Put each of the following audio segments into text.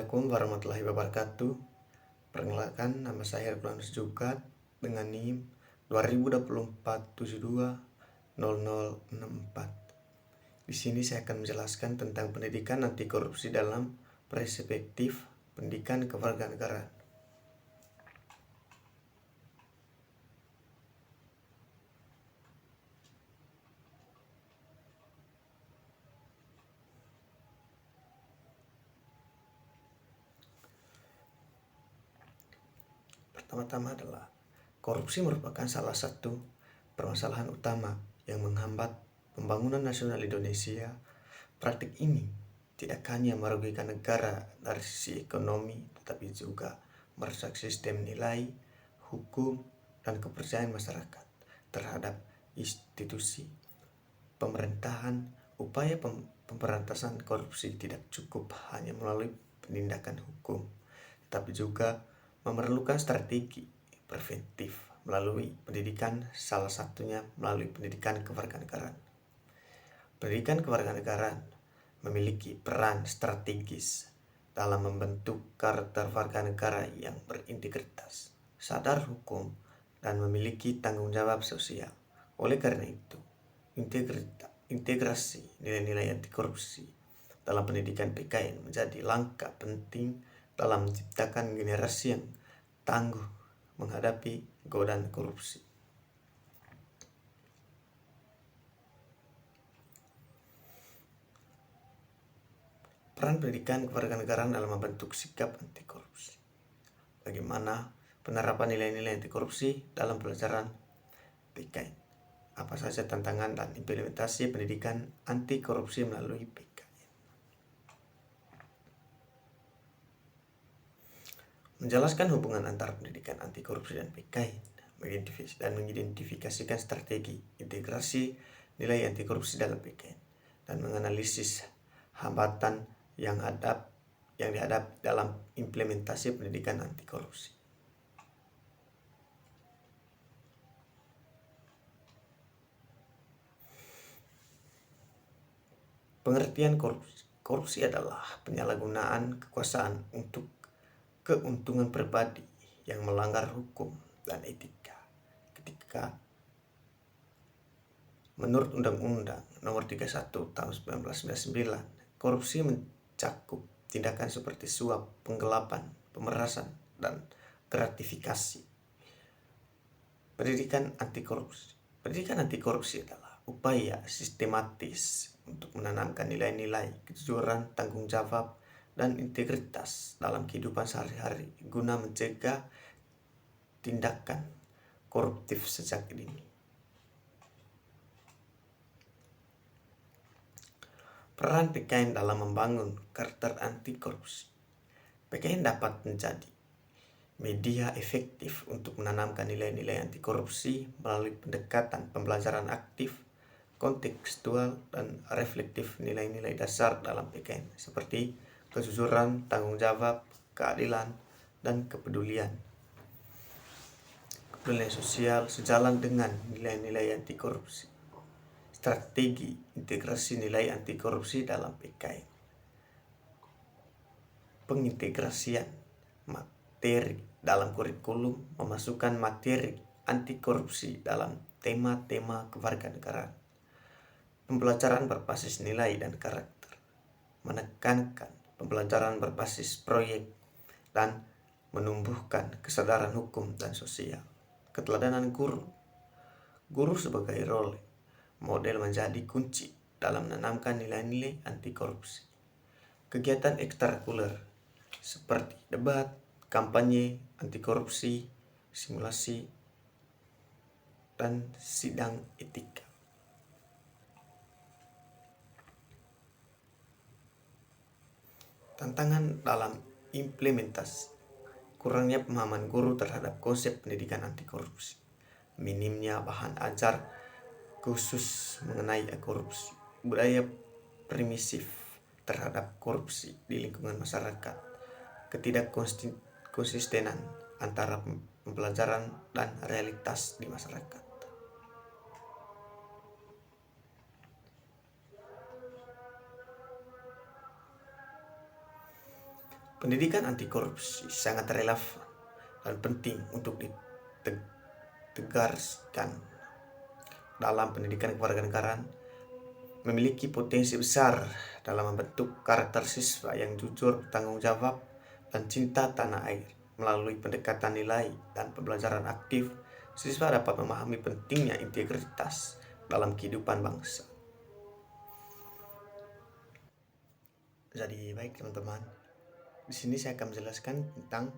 Assalamualaikum warahmatullahi wabarakatuh. Perkenalkan, nama saya Herculanus Jukat dengan NIM 2024720064. Di sini saya akan menjelaskan tentang pendidikan anti korupsi dalam perspektif pendidikan kewarganegaraan. Pertama-tama adalah korupsi merupakan salah satu permasalahan utama yang menghambat pembangunan nasional Indonesia. Praktik ini tidak hanya merugikan negara dari sisi ekonomi, tetapi juga merusak sistem nilai, hukum, dan kepercayaan masyarakat terhadap institusi pemerintahan. Upaya pemberantasan korupsi tidak cukup hanya melalui penindakan hukum, tetapi juga memerlukan strategi preventif melalui pendidikan, salah satunya melalui pendidikan kewarganegaraan. Pendidikan kewarganegaraan memiliki peran strategis dalam membentuk karakter warga negara yang berintegritas, sadar hukum, dan memiliki tanggung jawab sosial. Oleh karena itu, integrasi nilai-nilai anti korupsi dalam pendidikan PKN menjadi langkah penting dalam menciptakan generasi yang tangguh menghadapi godaan korupsi. Peran pendidikan kewarganegaraan dalam membentuk sikap anti korupsi. Bagaimana penerapan nilai-nilai anti korupsi dalam pelajaran PKN? Apa saja tantangan dan implementasi pendidikan anti korupsi melalui PKN? Menjelaskan hubungan antara pendidikan anti korupsi dan PKN, dan mengidentifikasikan strategi integrasi nilai anti korupsi dalam PKN, dan menganalisis hambatan yang dihadapi dalam implementasi pendidikan anti korupsi. Pengertian korupsi. Korupsi adalah penyalahgunaan kekuasaan untuk keuntungan pribadi yang melanggar hukum dan etika. Ketika menurut Undang-Undang Nomor 31 Tahun 1999, korupsi mencakup tindakan seperti suap, penggelapan, pemerasan, dan gratifikasi. Pendidikan anti korupsi. Pendidikan anti korupsi adalah upaya sistematis untuk menanamkan nilai-nilai kejujuran, tanggung jawab, dan integritas dalam kehidupan sehari-hari guna mencegah tindakan koruptif sejak dini. Peran PKN dalam membangun karakter anti korupsi. PKN dapat menjadi media efektif untuk menanamkan nilai-nilai anti korupsi melalui pendekatan pembelajaran aktif, kontekstual, dan reflektif nilai-nilai dasar dalam PKN seperti kejujuran, tanggung jawab, keadilan, dan kepedulian. Kepedulian sosial sejalan dengan nilai-nilai anti korupsi. Strategi integrasi nilai anti korupsi dalam PKN. Pengintegrasian materi dalam kurikulum, memasukkan materi anti korupsi dalam tema-tema kewarganegaraan. Pembelajaran berbasis nilai dan karakter. Menekankan pembelajaran berbasis proyek dan menumbuhkan kesadaran hukum dan sosial. Keteladanan guru. Guru sebagai role model menjadi kunci dalam menanamkan nilai-nilai anti korupsi. Kegiatan ekstrakurikuler seperti debat, kampanye anti korupsi, simulasi, dan sidang etika. Tantangan dalam implementasi. Kurangnya pemahaman guru terhadap konsep pendidikan anti korupsi. Minimnya bahan ajar khusus mengenai korupsi. Budaya permisif terhadap korupsi di lingkungan masyarakat. Ketidakkonsistenan antara pembelajaran dan realitas di masyarakat. Pendidikan anti korupsi sangat relevan dan penting untuk ditegaskan dalam pendidikan kewarganegaraan, memiliki potensi besar dalam membentuk karakter siswa yang jujur, bertanggung jawab, dan cinta tanah air. Melalui pendekatan nilai dan pembelajaran aktif, siswa dapat memahami pentingnya integritas dalam kehidupan bangsa. Jadi baik teman-teman, di sini saya akan menjelaskan tentang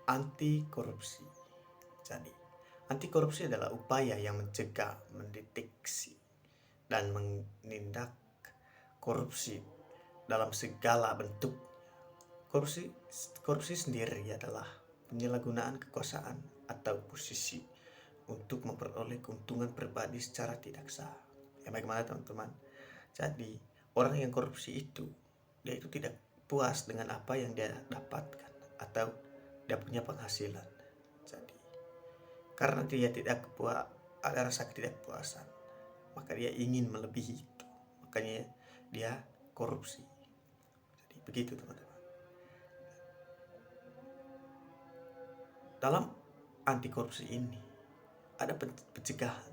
anti korupsi. Jadi, anti korupsi adalah upaya yang mencegah, mendeteksi, dan menindak korupsi dalam segala bentuk. Korupsi sendiri adalah penyalahgunaan kekuasaan atau posisi untuk memperoleh keuntungan pribadi secara tidak sah. Ya bagaimana teman-teman? Jadi orang yang korupsi itu, dia itu tidak puas dengan apa yang dia dapatkan atau dia punya penghasilan. Jadi karena dia tidak puas, ada rasa ketidakpuasan, maka dia ingin melebihi itu, makanya dia korupsi. Jadi begitu teman-teman. Dalam anti korupsi ini ada pencegahan.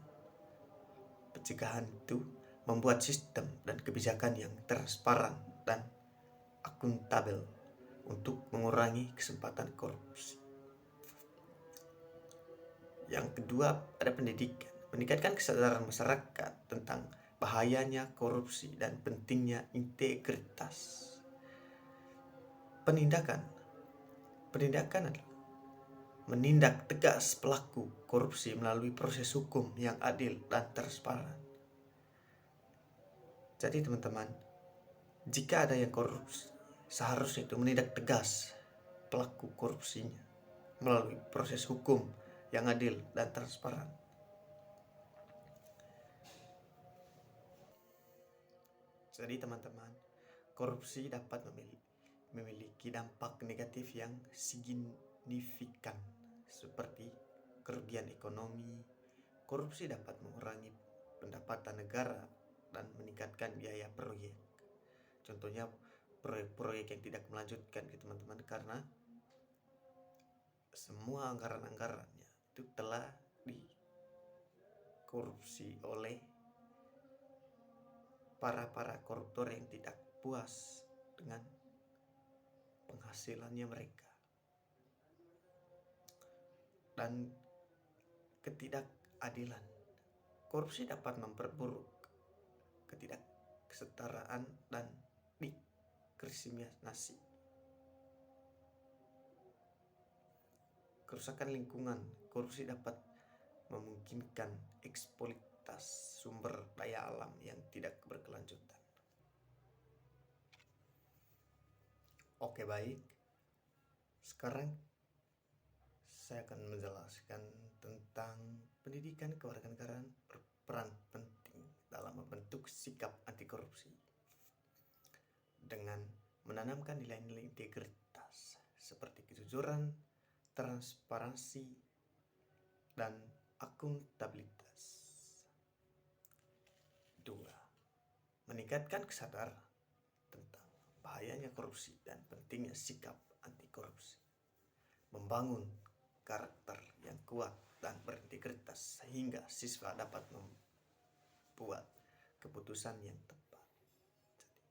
Pencegahan itu membuat sistem dan kebijakan yang transparan dan akuntabel untuk mengurangi kesempatan korupsi. Yang kedua ada pendidikan. Meningkatkan kesadaran masyarakat tentang bahayanya korupsi dan pentingnya integritas. Penindakan adalah menindak tegas pelaku korupsi melalui proses hukum yang adil dan transparan. Jadi teman-teman, jika ada yang korupsi, seharusnya itu menindak tegas pelaku korupsinya melalui proses hukum yang adil dan transparan. Jadi teman-teman, korupsi dapat memiliki dampak negatif yang signifikan seperti kerugian ekonomi. Korupsi dapat mengurangi pendapatan negara dan meningkatkan biaya proyek. Contohnya proyek-proyek yang tidak melanjutkan teman-teman, karena semua anggaran-anggarannya itu telah dikorupsi oleh para koruptor yang tidak puas dengan penghasilannya mereka. Dan ketidakadilan. Korupsi dapat memperburuk ketidaksetaraan dan diskriminasi. Kerusakan lingkungan. Korupsi dapat memungkinkan eksploitasi sumber daya alam yang tidak berkelanjutan. Oke, baik. Sekarang saya akan menjelaskan tentang pendidikan kewarganegaraan berperan penting dalam membentuk sikap anti korupsi dengan menanamkan nilai-nilai integritas seperti kejujuran, transparansi, dan akuntabilitas. 2. Meningkatkan kesadaran tentang bahayanya korupsi dan pentingnya sikap anti korupsi. Membangun karakter yang kuat dan berintegritas sehingga siswa dapat membuat keputusan yang tepat. Jadi,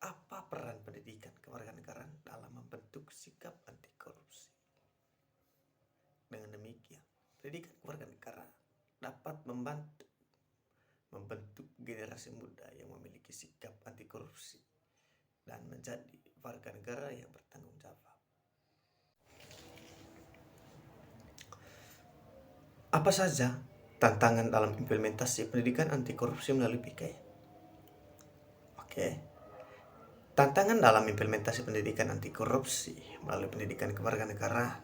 apa peran pendidikan kewarganegaraan dalam membentuk sikap anti korupsi? Dengan demikian, pendidikan kewarganegaraan dapat membentuk generasi muda yang memiliki sikap anti korupsi dan menjadi warga negara yang bertanggung jawab. Apa saja tantangan dalam implementasi pendidikan anti korupsi melalui PKN? Oke. Tantangan dalam implementasi pendidikan anti korupsi melalui pendidikan kewarganegaraan.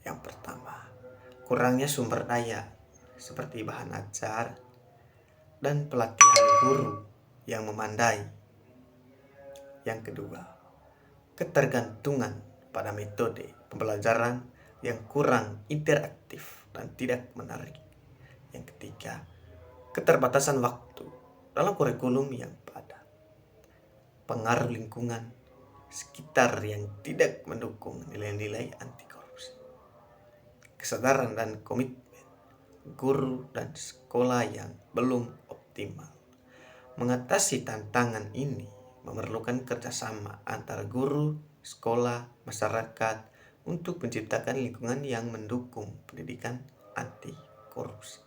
Yang pertama, kurangnya sumber daya seperti bahan ajar dan pelatihan guru yang memandai. Yang kedua, ketergantungan pada metode pembelajaran yang kurang interaktif dan tidak menarik. Yang ketiga, keterbatasan waktu dalam kurikulum yang padat. pengaruh lingkungan sekitar yang tidak mendukung nilai-nilai anti korupsi. Kesadaran dan komitmen guru dan sekolah yang belum optimal. Mengatasi tantangan ini memerlukan kerjasama antara guru, sekolah, masyarakat untuk menciptakan lingkungan yang mendukung pendidikan anti korupsi.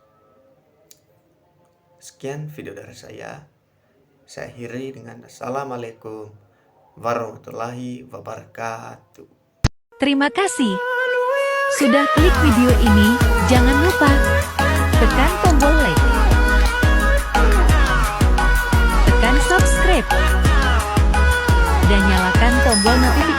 Sekian video dari saya. Saya akhiri dengan Assalamualaikum warahmatullahi wabarakatuh. Terima kasih sudah klik video ini. Jangan lupa tekan tombol like, tekan subscribe, dan nyalakan tombol notifikasi.